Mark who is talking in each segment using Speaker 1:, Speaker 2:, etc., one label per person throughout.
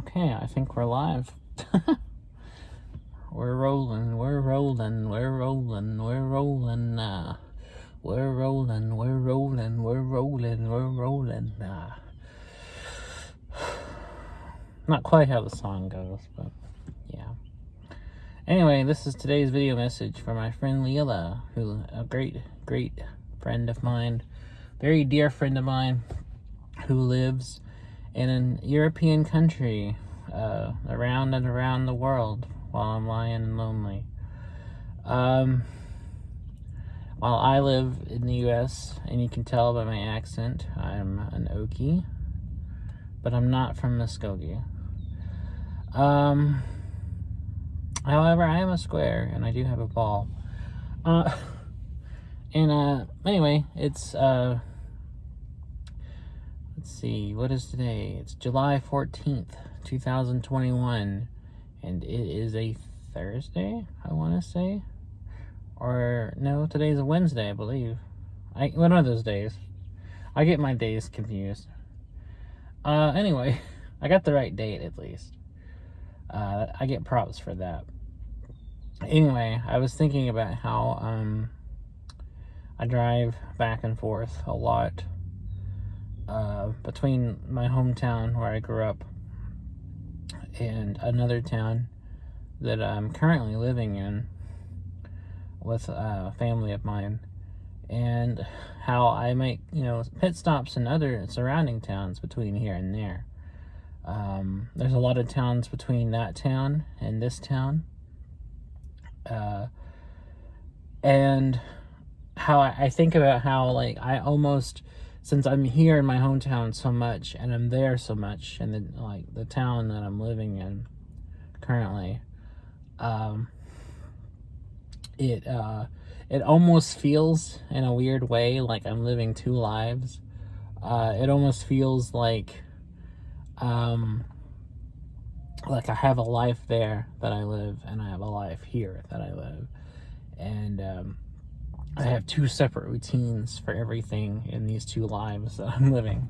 Speaker 1: Okay, I think we're live. We're rolling, we're rolling, we're rolling, we're rolling, we're rolling, we're rolling, we're rolling, we're rolling, Not quite how the song goes, but yeah. Anyway, this is today's video message for my friend Lilla, who a great friend of mine, very dear friend of mine, who lives in an European country, around and around the world while I'm lying lonely. While I live in the U.S., and you can tell by my accent, I'm an Okie, but I'm not from Muskogee. However, I am a square, and I do have a ball. Anyway, it's, let's see, what is today? It's July 14th, 2021, and it is a Thursday, I want to say. Or, no, today's a Wednesday, I believe. One of those days. I get my days confused. Anyway, I got the right date, at least. I get props for that. Anyway, I was thinking about how, I drive back and forth a lot between my hometown where I grew up and another town that I'm currently living in with a family of mine, and how I make, pit stops in other surrounding towns between here and there. There's a lot of towns between that town and this town. And how I think about how, like, I almost, since I'm here in my hometown so much and I'm there so much, and then, like, the town that I'm living in currently, it almost feels in a weird way like I'm living two lives. It almost feels like I have a life there that I live, and I have a life here that I live, and I have two separate routines for everything in these two lives that I'm living.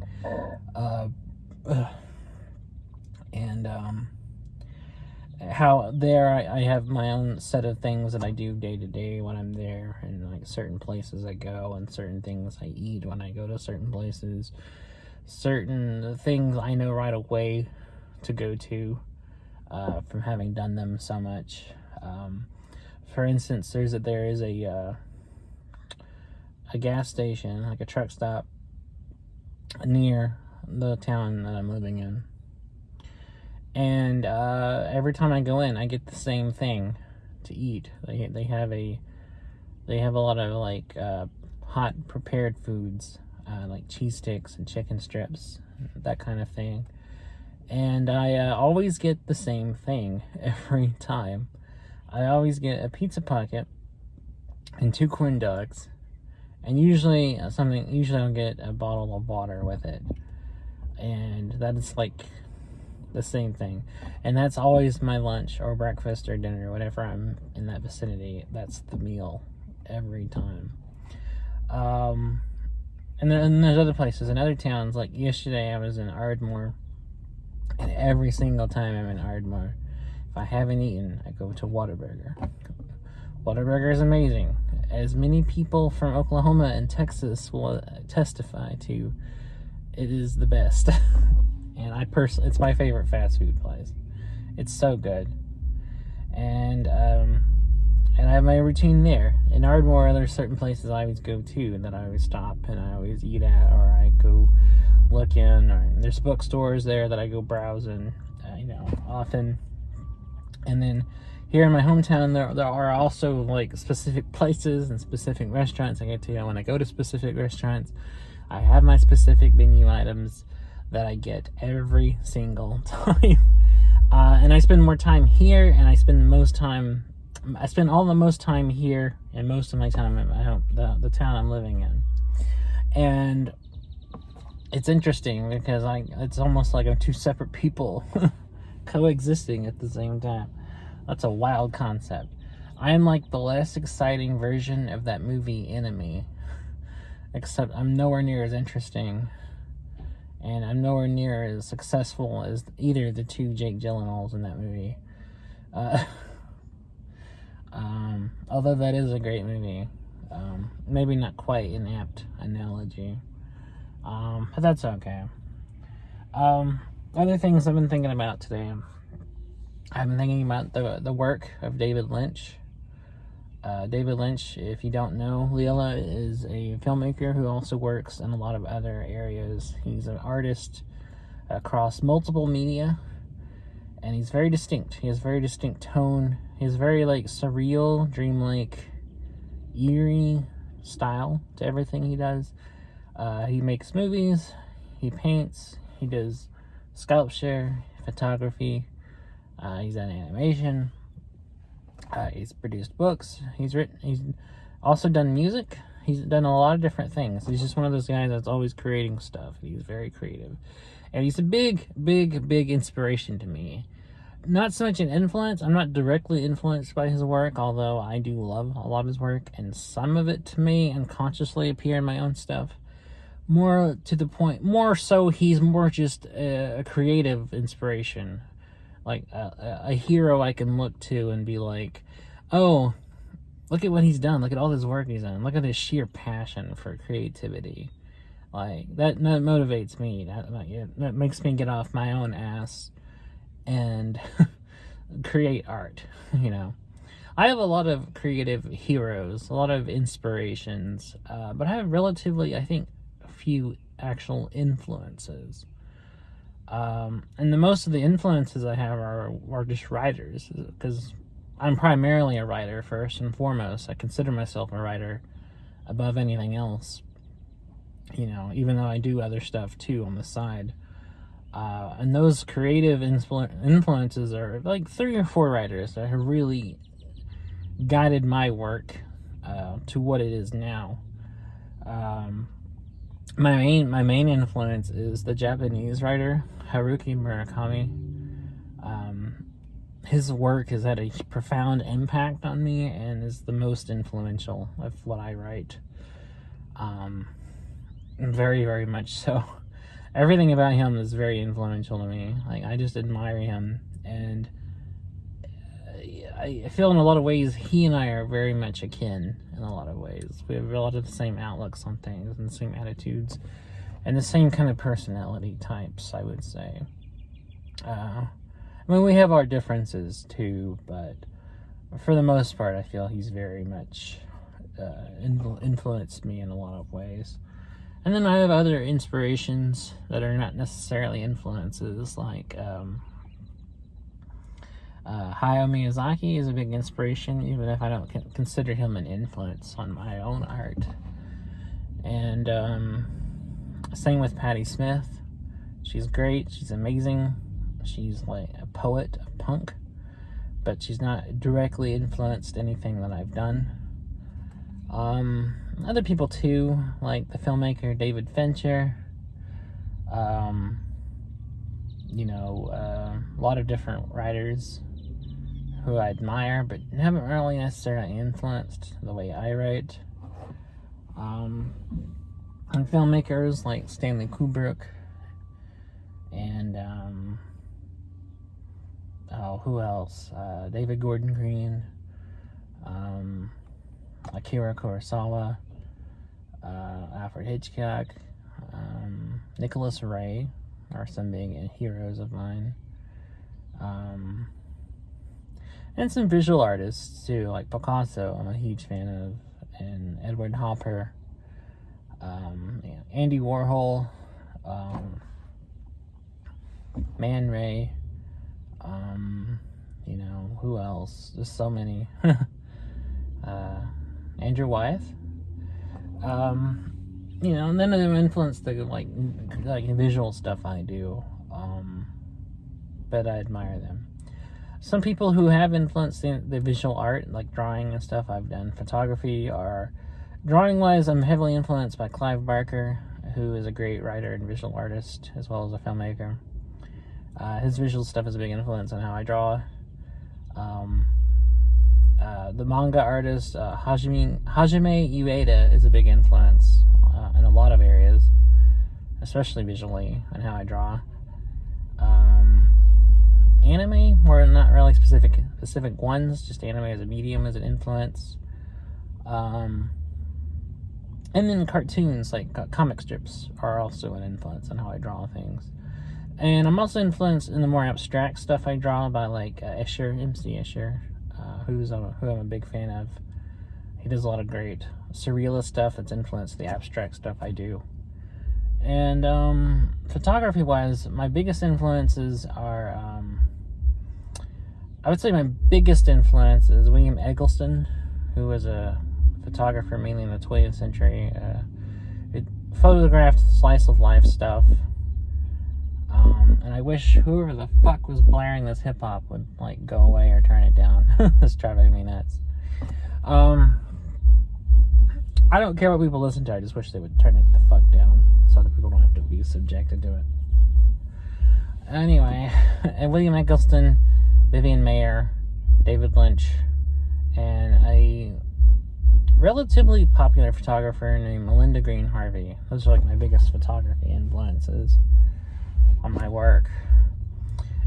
Speaker 1: How there I have my own set of things that I do day to day when I'm there, and like certain places I go, and certain things I eat when I go to certain places, certain things I know right away to go to, from having done them so much. For instance, there is a gas station, like a truck stop, near the town that I'm living in. And every time I go in, I get the same thing to eat. They have a lot of, like, hot prepared foods, like cheese sticks and chicken strips, that kind of thing. And I always get the same thing every time. I always get a pizza pocket and 2 corn dogs, and usually I'll get a bottle of water with it, and that is like the same thing. And that's always my lunch or breakfast or dinner, whenever I'm in that vicinity. That's the meal every time. And then there's other places in other towns. Like yesterday I was in Ardmore, and every single time I'm in Ardmore, if I haven't eaten, I go to Whataburger. Whataburger is amazing, as many people from Oklahoma and Texas will testify to. It is the best. And it's my favorite fast food place. It's so good. And I have my routine there. In Ardmore, there's certain places I always go to that I always stop and I always eat at, or I go look in, or there's bookstores there that I go browse in, often. And then here in my hometown, there are also, like, specific places and specific restaurants I get to. When I go to specific restaurants, I have my specific menu items that I get every single time. And I spend more time here, and I spend all the most time here, and most of my time at my home, the town I'm living in. And it's interesting because it's almost like I'm two separate people coexisting at the same time. That's a wild concept. I am like the less exciting version of that movie Enemy, except I'm nowhere near as interesting and I'm nowhere near as successful as either the two Jake Gyllenhaals in that movie. Although that is a great movie. Maybe not quite an apt analogy. But that's okay. Other things I've been thinking about today. I've been thinking about the work of David Lynch. David Lynch, if you don't know, Lilla is a filmmaker who also works in a lot of other areas. He's an artist across multiple media, and he's very distinct. He has very distinct tone. He has very surreal, dreamlike, eerie style to everything he does. He makes movies, he paints, he does sculpture, photography, he's done animation, he's produced books, he's also done music. He's done a lot of different things. He's just one of those guys that's always creating stuff. He's very creative, and he's a big inspiration to me. Not so much an influence. I'm not directly influenced by his work, although I do love a lot of his work, and some of it to me unconsciously appear in my own stuff. More to the point, more so he's more just a creative inspiration, like a hero I can look to and be like, oh, look at what he's done, look at all this work he's done, look at his sheer passion for creativity. Like that motivates me. That makes me get off my own ass and create art. I have a lot of creative heroes, a lot of inspirations, but I have relatively, I think, few actual influences. And the most of the influences I have are just writers, because I'm primarily a writer first and foremost. I consider myself a writer above anything else, even though I do other stuff too on the side. And those creative influences are like 3 or 4 writers that have really guided my work to what it is now. My main influence is the Japanese writer Haruki Murakami. His work has had a profound impact on me and is the most influential of what I write. Very, very much so. Everything about him is very influential to me. I just admire him, and I feel in a lot of ways he and I are very much akin in a lot of ways. We have a lot of the same outlooks on things and the same attitudes and the same kind of personality types, I would say. We have our differences too, but for the most part, I feel he's very much influenced me in a lot of ways. And then I have other inspirations that are not necessarily influences, like Hayao Miyazaki is a big inspiration, even if I don't consider him an influence on my own art. And same with Patti Smith. She's great, she's amazing, she's like a poet, a punk, but she's not directly influenced anything that I've done. Other people too, like the filmmaker David Fincher, a lot of different writers who I admire, but haven't really necessarily influenced the way I write. And filmmakers like Stanley Kubrick, and who else? David Gordon Green, Akira Kurosawa, Alfred Hitchcock, Nicholas Ray are some big heroes of mine. And some visual artists too, like Picasso, I'm a huge fan of, and Edward Hopper, Andy Warhol, Man Ray, who else? There's so many. Andrew Wyeth. None of them influence the like visual stuff I do, but I admire them. Some people who have influenced the visual art, like drawing and stuff, I've done photography, or drawing-wise, I'm heavily influenced by Clive Barker, who is a great writer and visual artist, as well as a filmmaker. His visual stuff is a big influence on how I draw. The manga artist Hajime Ueda is a big influence in a lot of areas, especially visually, and how I draw. Anime, or not really specific ones, just anime as a medium, as an influence. And then cartoons, like comic strips, are also an influence on how I draw things. And I'm also influenced in the more abstract stuff I draw by, like, Escher, MC Escher, who I'm a big fan of. He does a lot of great surrealist stuff that's influenced the abstract stuff I do. And photography-wise, my biggest influences are, I would say my biggest influence is William Eggleston, who was a photographer mainly in the 20th century. It photographed slice of life stuff. And I wish whoever the fuck was blaring this hip hop would, like, go away or turn it down. It's driving me nuts. I don't care what people listen to. I just wish they would turn it the fuck down so other people don't have to be subjected to it. Anyway, and William Eggleston, Vivian Mayer, David Lynch, and a relatively popular photographer named Melinda Green Harvey. Those are, like, my biggest photography influences on my work.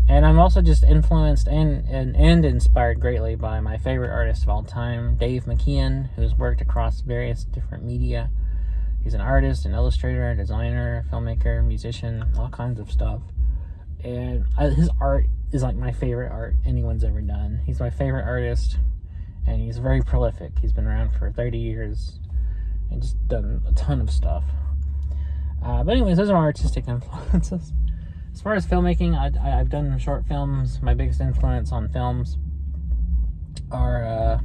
Speaker 1: And I'm also just influenced and inspired greatly by my favorite artist of all time, Dave McKeon, who's worked across various different media. He's an artist, an illustrator, designer, filmmaker, musician, all kinds of stuff. And his art is, like, my favorite art anyone's ever done. He's my favorite artist, and he's very prolific. He's been around for 30 years and just done a ton of stuff. But anyways, those are my artistic influences. As far as filmmaking, I've done short films. My biggest influence on films are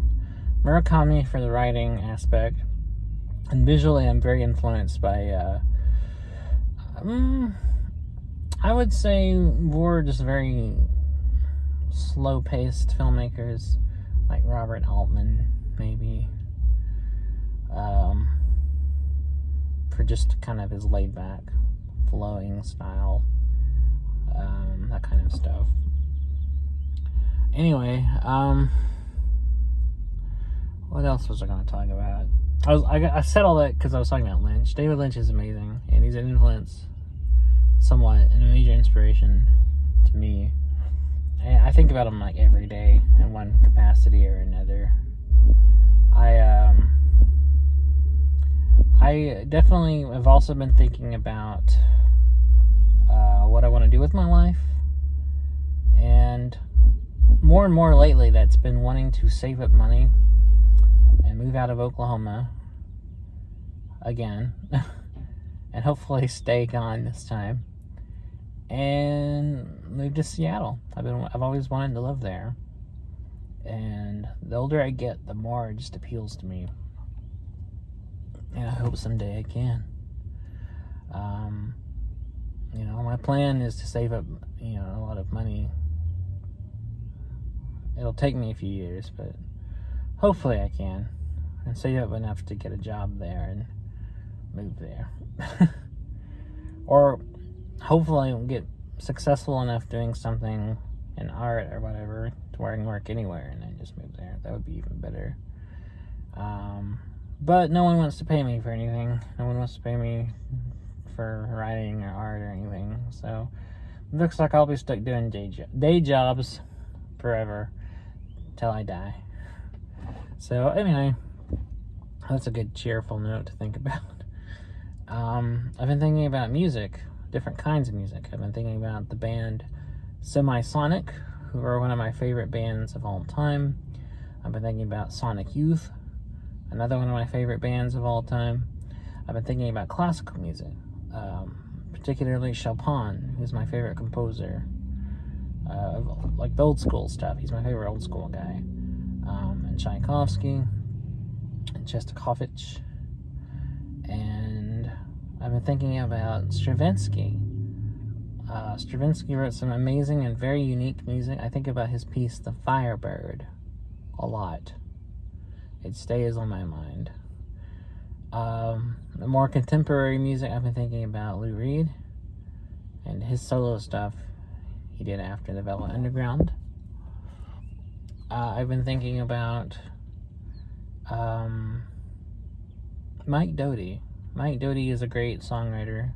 Speaker 1: Murakami for the writing aspect. And visually, I'm very influenced by, I would say, more just very slow-paced filmmakers, like Robert Altman, maybe. For just kind of his laid-back, flowing style. That kind of stuff. Anyway, what else was I going to talk about? I said all that because I was talking about Lynch. David Lynch is amazing, and he's an influence, somewhat, and a major inspiration to me. And I think about him, like, every day in one capacity or another. I definitely have also been thinking about what I want to do with my life, and more lately that's been wanting to save up money and move out of Oklahoma again and hopefully stay gone this time and move to Seattle. I've always wanted to live there, and the older I get, the more it just appeals to me, and I hope someday I can. My plan is to save up, a lot of money. It'll take me a few years, but hopefully I can, and save up enough to get a job there and move there. Or hopefully I'll get successful enough doing something in art or whatever to where I can work anywhere and then just move there. That would be even better. But no one wants to pay me for anything. No one wants to pay me for writing or art or anything. So it looks like I'll be stuck doing day jobs forever till I die. So anyway, that's a good cheerful note to think about. I've been thinking about music, different kinds of music. I've been thinking about the band Semisonic, who are one of my favorite bands of all time. I've been thinking about Sonic Youth, another one of my favorite bands of all time. I've been thinking about classical music, particularly Chopin, who's my favorite composer. Like the old school stuff. He's my favorite old school guy. And Tchaikovsky, and Shostakovich, and I've been thinking about Stravinsky. Stravinsky wrote some amazing and very unique music. I think about his piece, The Firebird, a lot. It stays on my mind. The more contemporary music, I've been thinking about Lou Reed and his solo stuff he did after the Velvet Underground. I've been thinking about Mike Doughty. Mike Doughty is a great songwriter.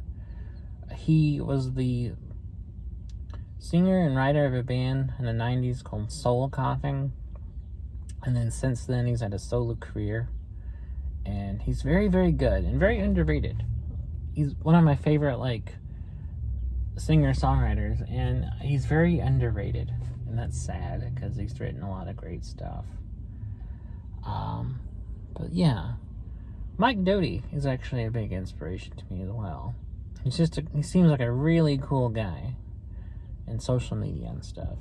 Speaker 1: he was the singer and writer of a band in the 90s called Soul Coughing. And then since then, he's had a solo career. And he's very, very good and very underrated. He's one of my favorite, like, singer-songwriters. And he's very underrated. And that's sad, because he's written a lot of great stuff. But yeah. Mike Doty is actually a big inspiration to me as well. He seems like a really cool guy in social media and stuff.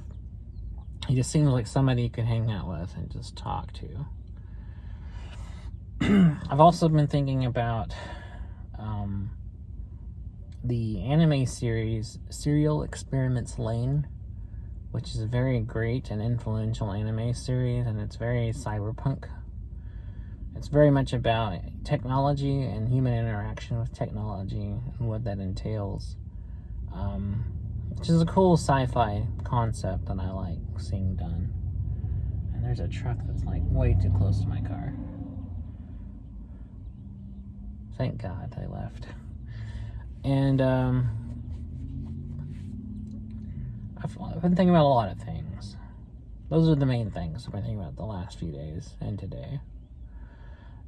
Speaker 1: He just seems like somebody you could hang out with and just talk to. I've also been thinking about the anime series Serial Experiments Lane, which is a very great and influential anime series, and it's very cyberpunk. It's very much about technology and human interaction with technology and what that entails. Which is a cool sci-fi concept that I like seeing done. And there's a truck that's like way too close to my car. Thank God they left. And I've been thinking about a lot of things. Those are the main things I've been thinking about the last few days and today.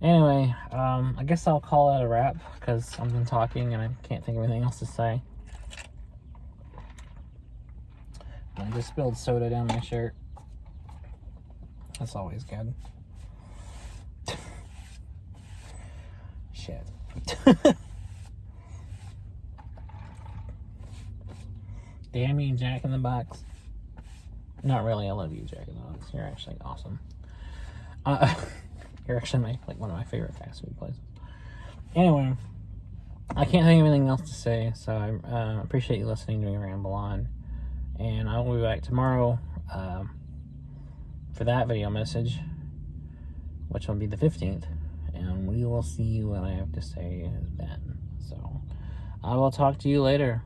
Speaker 1: Anyway, I guess I'll call that a wrap, because I've been talking and I can't think of anything else to say. I just spilled soda down my shirt. That's always good. Shit. Damn you, Jack in the Box. Not really, I love you, Jack in the Box. You're actually awesome. You're actually one of my favorite fast food places. Anyway, I can't think of anything else to say, so I appreciate you listening to me ramble on. And I will be back tomorrow for that video message, which will be the 15th. And we will see what I have to say then. So, I will talk to you later.